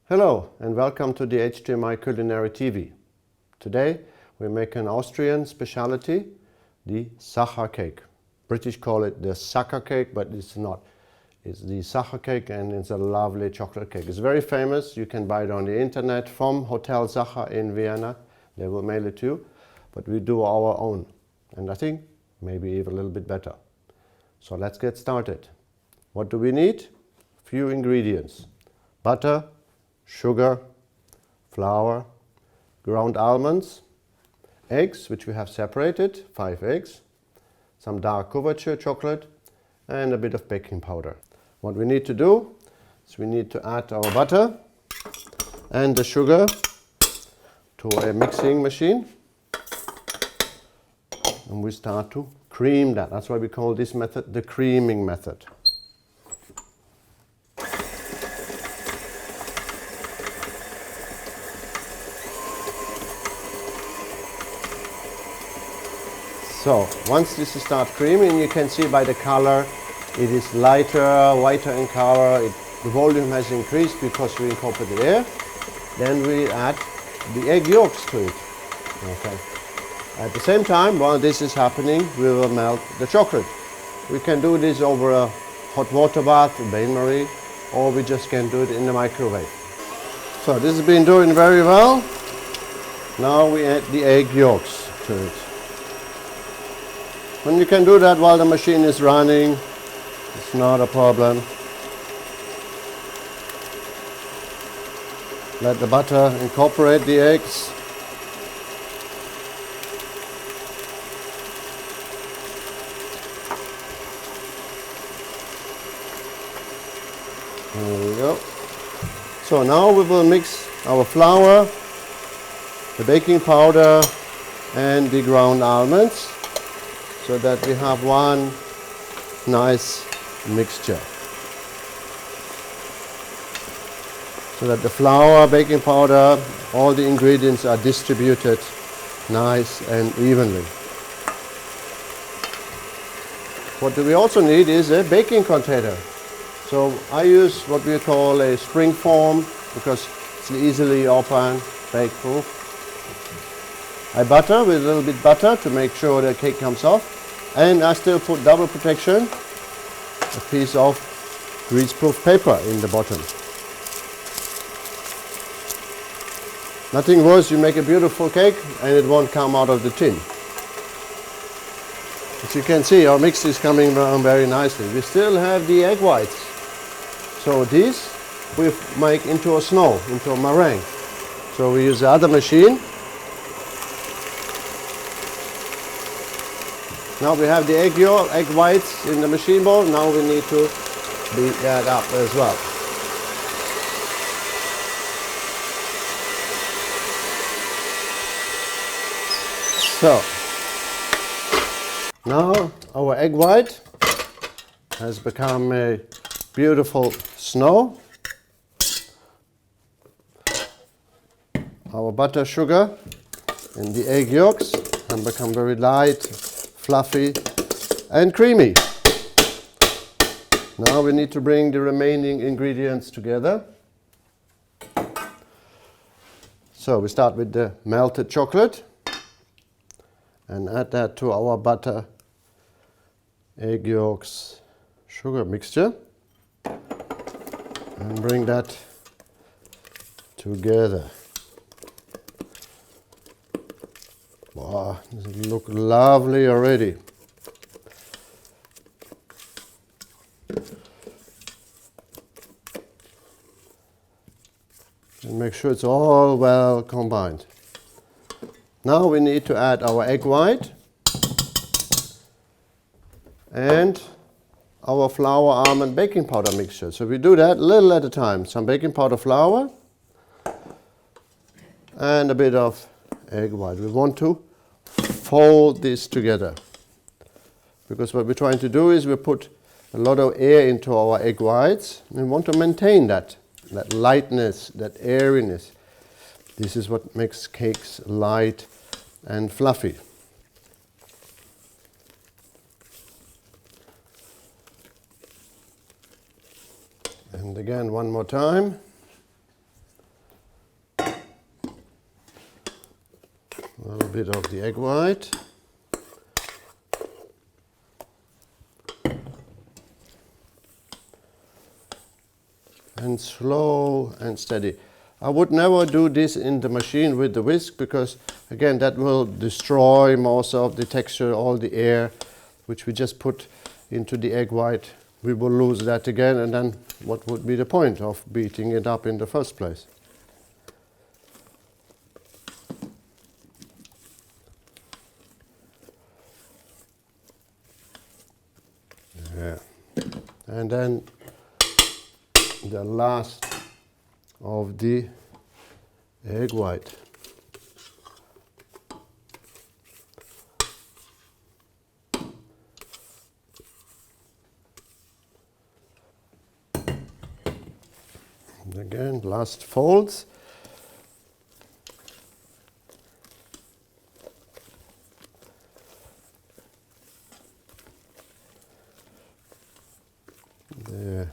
Hello and welcome to the HTMi Culinary TV. Today we make an Austrian specialty, the Sacher Cake. British call it the Sacher Cake, but it's not. It's the Sacher Cake and it's a lovely chocolate cake. It's very famous. You can buy it on the internet from Hotel Sacher in Vienna. They will mail it to you. But we do our own. And I think maybe even a little bit better. So let's get started. What do we need? Few ingredients. Butter, sugar, flour, ground almonds, eggs, which we have separated, 5 eggs, some dark couverture chocolate, and a bit of baking powder. What we need to do is we need to add our butter and the sugar to a mixing machine. And we start to cream that. That's why we call this method the creaming method. So once this starts creaming, you can see by the color it is lighter, whiter in color. The volume has increased because we incorporate the air. Then we add the egg yolks to it. Okay. At the same time, while this is happening, we will melt the chocolate. We can do this over a hot water bath, bain-marie, or we just can do it in the microwave. So this has been doing very well. Now we add the egg yolks to it. And you can do that while the machine is running. It's not a problem. Let the butter incorporate the eggs. There we go. So now we will mix our flour, the baking powder, and the ground almonds, so that we have one nice mixture. So that the flour, baking powder, all the ingredients are distributed nice and evenly. What we also need is a baking container. So I use what we call a spring form because it's easily open, bake proof. I butter with a little bit butter to make sure the cake comes off. And I still put double protection, a piece of grease-proof paper in the bottom. Nothing worse, you make a beautiful cake and it won't come out of the tin. As you can see, our mix is coming around very nicely. We still have the egg whites. So these we make into a snow, into a meringue. So we use the other machine. Now we have the egg whites in the machine bowl. Now we need to beat that up as well. So now our egg white has become a beautiful snow. Our butter, sugar, and the egg yolks have become very light, fluffy and creamy. Now we need to bring the remaining ingredients together. So we start with the melted chocolate and add that to our butter, egg yolks, sugar mixture and bring that together. Wow, this looks lovely already. And make sure it's all well combined. Now we need to add our egg white and our flour, almond, baking powder mixture. So we do that a little at a time. Some baking powder, flour, and a bit of egg white. We want to fold this together because what we're trying to do is we put a lot of air into our egg whites and we want to maintain that lightness, that airiness. This is what makes cakes light and fluffy. And again, one more time. bit of the egg white. And slow and steady. I would never do this in the machine with the whisk because, again, that will destroy most of the texture, all the air, which we just put into the egg white. We will lose that again, and then what would be the point of beating it up in the first place? Yeah. And then the last of the egg white. And again, last folds. There.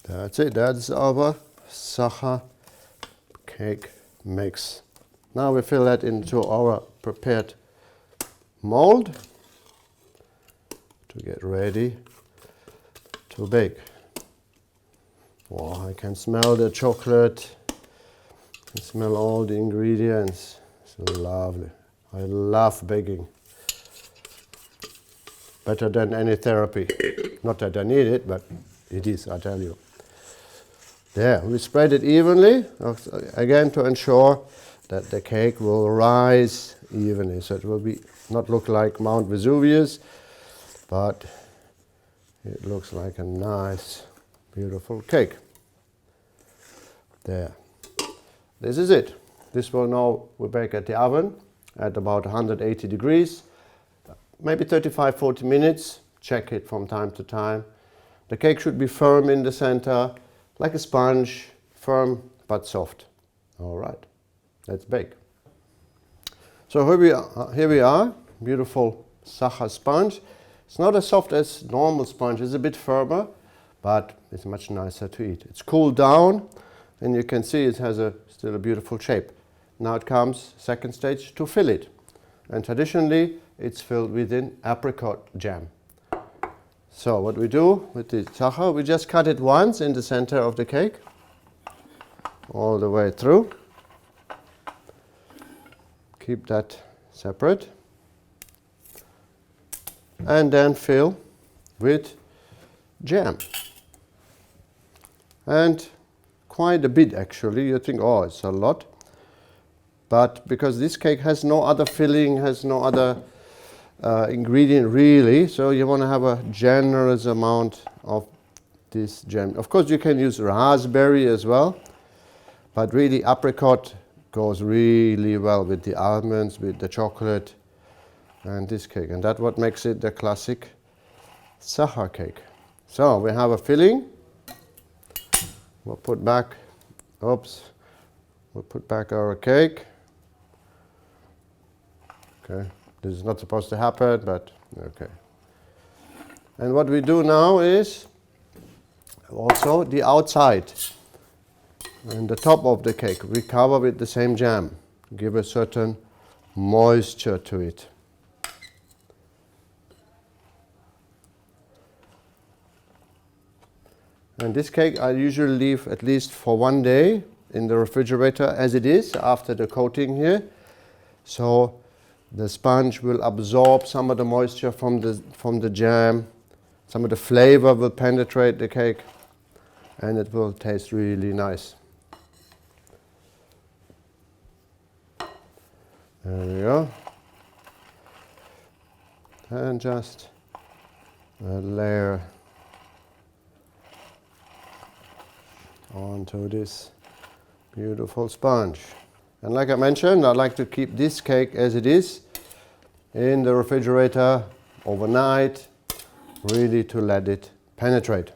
That's it, that's our Sacher cake mix. Now we fill that into our prepared mold to get ready to bake. Oh, I can smell the chocolate, I can smell all the ingredients. It's lovely. I love baking. Better than any therapy. Not that I need it, but it is, I tell you. There, we spread it evenly, again to ensure that the cake will rise evenly. So it will not look like Mount Vesuvius, but it looks like a nice, beautiful cake. There. This is it. This will now we bake at the oven at about 180 degrees, maybe 35-40 minutes. Check it from time to time. The cake should be firm in the center, like a sponge, firm but soft. All right, let's bake. So here we are, beautiful Sacher sponge. It's not as soft as normal sponge, it's a bit firmer, but it's much nicer to eat. It's cooled down, and you can see it has still a beautiful shape. Now it comes, second stage, to fill it. And traditionally, it's filled within apricot jam. So what we do with the Sacher, we just cut it once in the center of the cake, all the way through. Keep that separate. And then fill with jam. And quite a bit actually. You think, oh, it's a lot. But because this cake has no other filling, has no other ingredient really, so you want to have a generous amount of this jam. Of course you can use raspberry as well, but really apricot goes really well with the almonds, with the chocolate and this cake, and that's what makes it the classic Sacher cake. So we have a filling. We'll put back our cake. Okay. This is not supposed to happen, but okay. And what we do now is also the outside and the top of the cake we cover with the same jam, give a certain moisture to it. And this cake I usually leave at least for 1 day in the refrigerator as it is after the coating here. So the sponge will absorb some of the moisture from the jam. Some of the flavor will penetrate the cake and it will taste really nice. There we go. And just a layer onto this beautiful sponge. And like I mentioned, I like to keep this cake as it is in the refrigerator overnight, really to let it penetrate.